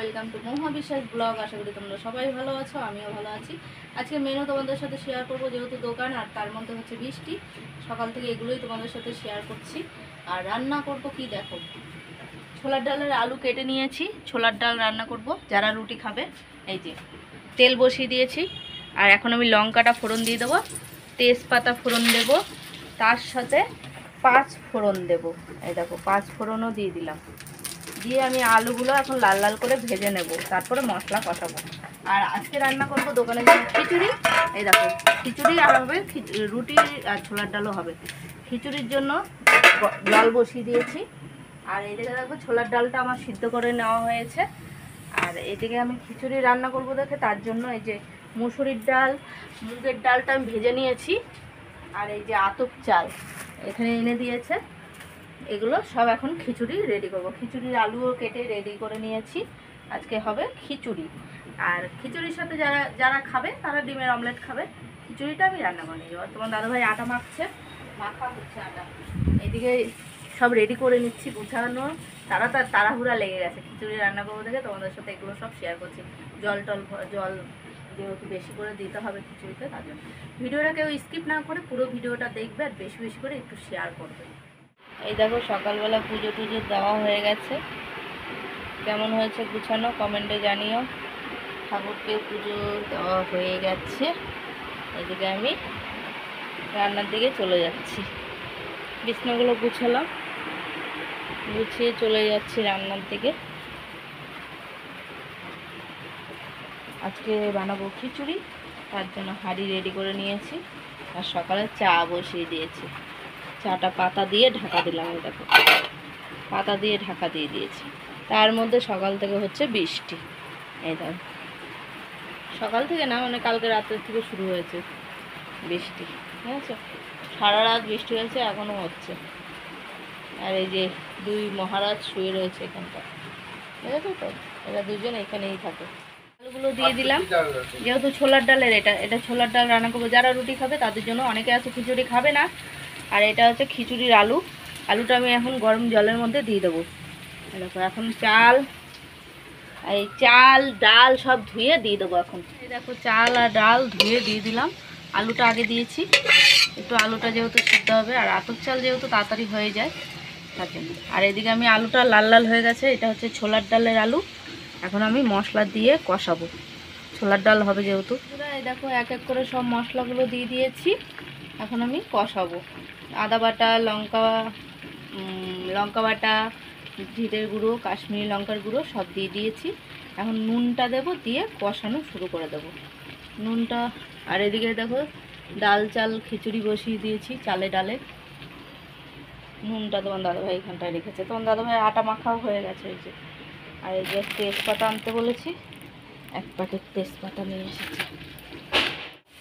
Welcome to মহা বিশ্বাস blog. আশা করি তোমরা সবাই ভালো আছো, আমিও ভালো আছি। আজকে মেনু তোমাদের সাথে শেয়ার করবো, যেহেতু দোকান আর তার মধ্যে হচ্ছে বৃষ্টি, সকাল থেকে এগুলোই তোমাদের সাথে শেয়ার করছি। আর রান্না করব কি দেখো, ছোলার ডালের আলু কেটে নিয়েছি, ছোলার ডাল রান্না করব যারা রুটি খাবে। এই যে তেল বসিয়ে দিয়েছি, আর এখন আমি লঙ্কাটা ফোড়ন দিয়ে দেবো, তেজপাতা ফোড়ন দেব, তার সাথে 5 ফোড়ন দেব। এই দেখো 5 ফোড়নও দিয়ে দিলাম, দিয়ে আমি আলুগুলো এখন লাল লাল করে ভেজে নেব, তারপরে মশলা কষাবো। আর আজকে রান্না করব দোকানের জন্য খিচুড়ি। এই দেখো খিচুড়ি আর হবে, রুটি আর ছোলার ডালও হবে। খিচুড়ির জন্য জল বসিয়ে দিয়েছি, আর এদিকে দেখো ছোলার ডালটা আমার সিদ্ধ করে নেওয়া হয়েছে। আর এদিকে আমি খিচুড়ি রান্না করব দেখে, তার জন্য এই যে মুসুরির ডাল, মুগের ডালটা আমি ভেজে নিয়েছি, আর এই যে আতপ চাল এখানে এনে দিয়েছে, এগুলো সব এখন খিচুড়ি রেডি করব। খিচুড়ির আলুও কেটে রেডি করে নিয়েছি, আজকে হবে খিচুড়ি। আর খিচুড়ির সাথে যারা যারা খাবে তারা ডিমের অমলেট খাবে। খিচুড়িটা আমি রান্না করে নিই। তোমার দাদাভাই আটা মাখছে, মাখা হচ্ছে আটা, এদিকে সব রেডি করে নিচ্ছি, গুছানো তাড়াহুড়া লেগে গেছে। খিচুড়ি রান্না করবো দেখে তোমাদের সাথে এগুলো সব শেয়ার করছি। জল যেহেতু বেশি করে দিতে হবে খিচুড়িতে, তার জন্য ভিডিওটা কেউ স্কিপ না করে পুরো ভিডিওটা দেখবে, আর বেশি বেশি করে একটু শেয়ার করবে। এই দেখো সকালবেলা পুজো টুজো দেওয়া হয়ে গেছে, কেমন হয়েছে গুছানো কমেন্টে জানিও। ঠাকুরকে পুজো দেওয়া হয়ে গেছে, এদিকে আমি রান্নার দিকে চলে যাচ্ছি। বিছনাগুলো গুছালাম, গুছিয়ে চলে যাচ্ছি রান্নার দিকে। আজকে বানাবো খিচুড়ি, তার জন্য হাঁড়ি রেডি করে নিয়েছি, আর সকালে চা বসিয়ে দিয়েছি। চাটা পাতা দিয়ে ঢাকা দিলাম, দেখো পাতা দিয়ে ঢাকা দিয়ে দিয়েছি। তার মধ্যে সকাল থেকে হচ্ছে বৃষ্টি। এই দেখো সকাল থেকে না, মানে কালকে রাতের থেকে শুরু হয়েছে বৃষ্টি, ঠিক আছে, সারা রাত বৃষ্টি হয়েছে, এখনও হচ্ছে। আর এই যে 2 মহারাজ শুয়ে রয়েছে এখানটা, ঠিক আছে, তো এরা দুজন এখানেই থাকে। আলুগুলো দিয়ে দিলাম, যেহেতু ছোলার ডালের এটা ছোলার ডাল রান্না করবো যারা রুটি খাবে তাদের জন্য। অনেকে আছে খিচুড়ি খাবে না, আর এটা হচ্ছে খিচুড়ির আলুটা আমি এখন গরম জলের মধ্যে দিয়ে দেবো। দেখো এখন চাল ডাল সব ধুয়ে দিয়ে দেবো এখন। এই দেখো চাল আর ডাল ধুয়ে দিয়ে দিলাম, আলুটা আগে দিয়েছি, একটু আলুটা যেহেতু সিদ্ধ হবে, আর আতপ চাল যেহেতু তাড়াতাড়ি হয়ে যায় তার জন্য। আর এদিকে আমি আলুটা লাল লাল হয়ে গেছে, এটা হচ্ছে ছোলার ডালের আলু। এখন আমি মশলা দিয়ে কষাবো, ছোলার ডাল হবে যেহেতু। এই দেখো এক এক করে সব মশলাগুলো দিয়ে দিয়েছি, এখন আমি কষাবো। আদা বাটা, লঙ্কা বাটা, জিরের গুঁড়ো, কাশ্মীরি লঙ্কার গুঁড়ো সব দিয়ে দিয়েছি। এখন নুনটা দেবো, দিয়ে কষানো শুরু করে দেবো নুনটা। আর এদিকে দেখো ডাল চাল খিচুড়ি বসিয়ে দিয়েছি, চালে ডালে। নুনটা তোমার দাদাভাই এখানটায় রেখেছে, তোমার দাদাভাই আটা মাখাও হয়ে গেছে। এই যে, আর এই যে তেজপাতা আনতে বলেছি, 1 প্যাকেট তেজপাতা নিয়ে এসেছি।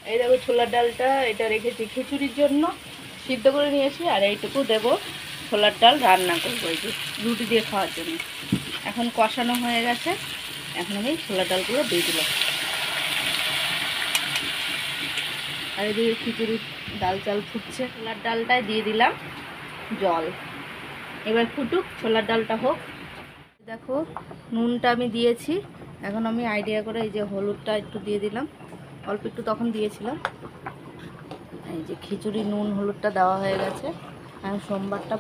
এই দেখো ছোলার ডালটা এটা রেখেছি খিচুড়ির জন্য, সিদ্ধ করে নিয়েছি। আর এইটুকু দেবো ছোলার ডাল রান্না করবো, এই যে রুটি দিয়ে খাওয়ার জন্য। এখন কষানো হয়ে গেছে, এখন আমি ছোলার ডালগুলো দিয়ে দিলাম। আর এদিকে খিচুড়ির ডাল চাল ফুটছে, ছোলার ডালটায় দিয়ে দিলাম জল। এবার ফুটুক, ছোলার ডালটা হোক। দেখো নুনটা আমি দিয়েছি, এখন আমি আইডিয়া করে এই যে হলুদটা একটু দিয়ে দিলাম, অল্প একটু তখন দিয়েছিলাম। এই যে খিচুড়ি নুন হলুদটা দেওয়া হয়ে গেছে, এখন সোমবারটা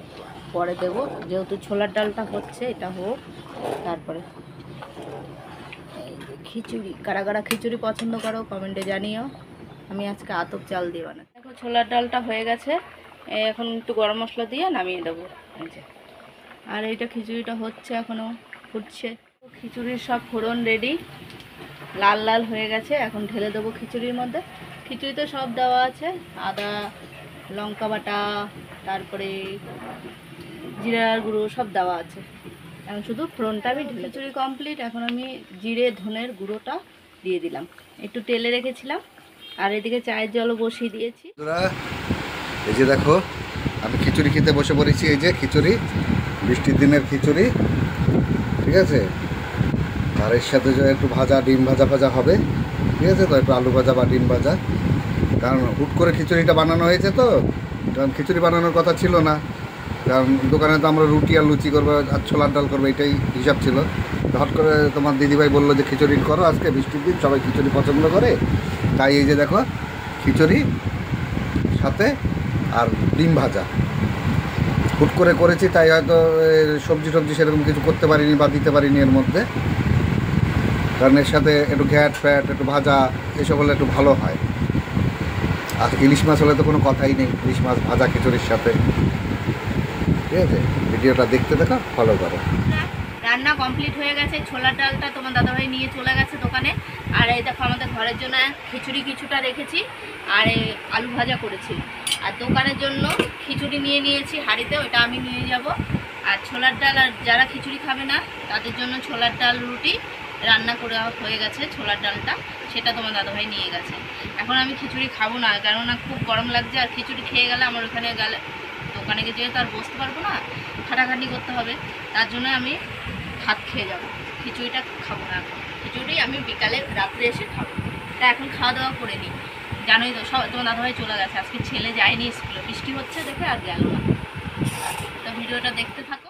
পরে দেব, যেহেতু ছোলার ডালটা হচ্ছে, এটা হোক তারপরে। এই যে খিচুড়ি, কারা কারা খিচুড়ি পছন্দ করো কমেন্টে জানিও। আমি আজকে আতপ চাল দিয়ে বানাই। দেখো ছোলার ডালটা হয়ে গেছে, এখন একটু গরম মশলা দিয়ে নামিয়ে দেবো। এই যে, আর এইটা খিচুড়িটা হচ্ছে, এখনও ফুটছে। খিচুড়ির সব ফোড়ন রেডি, লাল লাল হয়ে গেছে, এখন ঢেলে দেবো খিচুড়ির মধ্যে। খিচুড়িতে সব দেওয়া আছে, আদা লঙ্কা বাটা, তারপরে জিরার গুঁড়ো সব দেওয়া আছে। এখন শুধু ফোড়নটা আমি ঢেলে, খিচুড়ি কমপ্লিট। এখন আমি জিরে ধনের গুঁড়োটা দিয়ে দিলাম, একটু তেলে রেখেছিলাম। আর এদিকে চায়ের জলও বসিয়ে দিয়েছি। এই যে দেখো আমি খিচুড়ি খেতে বসে পড়েছি, এই যে খিচুড়ি, বৃষ্টির দিনের খিচুড়ি, ঠিক আছে। আর এর সাথে যে একটু ভাজা, ডিম ভাজা হবে, ঠিক আছে, তো একটু আলু ভাজা বা ডিম ভাজা, কারণ হুট করে খিচুড়িটা বানানো হয়েছে, তো কারণ খিচুড়ি বানানোর কথা ছিল না, কারণ দোকানে তো আমরা রুটি আর লুচি করবো আর ছোলার ডাল করবো, এটাই হিসাব ছিল। হট করে তোমার দিদিভাই বললো যে খিচুড়ি করো, আজকে বৃষ্টির দিন সবাই খিচুড়ি পছন্দ করে, তাই এই যে দেখো খিচুড়ি সাথে আর ডিম ভাজা হুট করে করেছি, তাই হয়তো সবজি টবজি সেরকম কিছু করতে পারিনি বা দিতে পারিনি এর মধ্যে, কারণ এর সাথে একটু ঘ্যাট ফ্যাট একটু ভাজা এসব হলে একটু ভালো হয়। আর ইলিশ মাছ হলে তো কোনো কথাই নেই, ইলিশ মাছ ভাজা খিচুড়ির সাথে। ঠিক আছে, ভিডিওটা দেখতে থাকো, ফলো করো। রান্না কমপ্লিট হয়ে গেছে, ছোলার ডালটা তোমার দাদাভাই নিয়ে চলে গেছে দোকানে। আর এই দেখো আমাদের ঘরের জন্য খিচুড়ি কিছুটা রেখেছি, আর এই আলু ভাজা করেছি। আর দোকানের জন্য খিচুড়ি নিয়ে নিয়েছি হাঁড়িতে, ওটা আমি নিয়ে যাব। আর ছোলার ডাল, আর যারা খিচুড়ি খাবে না তাদের জন্য ছোলার ডাল রুটি রান্না করে হয়ে গেছে, ছোলার ডালটা সেটা তোমার দাদাভাই নিয়ে গেছে। এখন আমি খিচুড়ি খাবো না, কেননা খুব গরম লাগছে, আর খিচুড়ি খেয়ে গেলে আমার ওখানে গেলে দোকানে গিয়ে যেহেতু আর বসতে পারবো না, খাটাখাটি করতে হবে, তার জন্য আমি ভাত খেয়ে যাবো, খিচুড়িটা খাবো না। এখন খিচুড়ি আমি বিকালে রাত্রে এসে খাবো। তা এখন খাওয়া দাওয়া করে নিই। জানোই তো সব, তোমার দাদাভাই চলে গেছে, আজকে ছেলে যায়নি স্কুলে, বৃষ্টি হচ্ছে দেখে আর গেল না। তো ভিডিওটা দেখতে থাকো।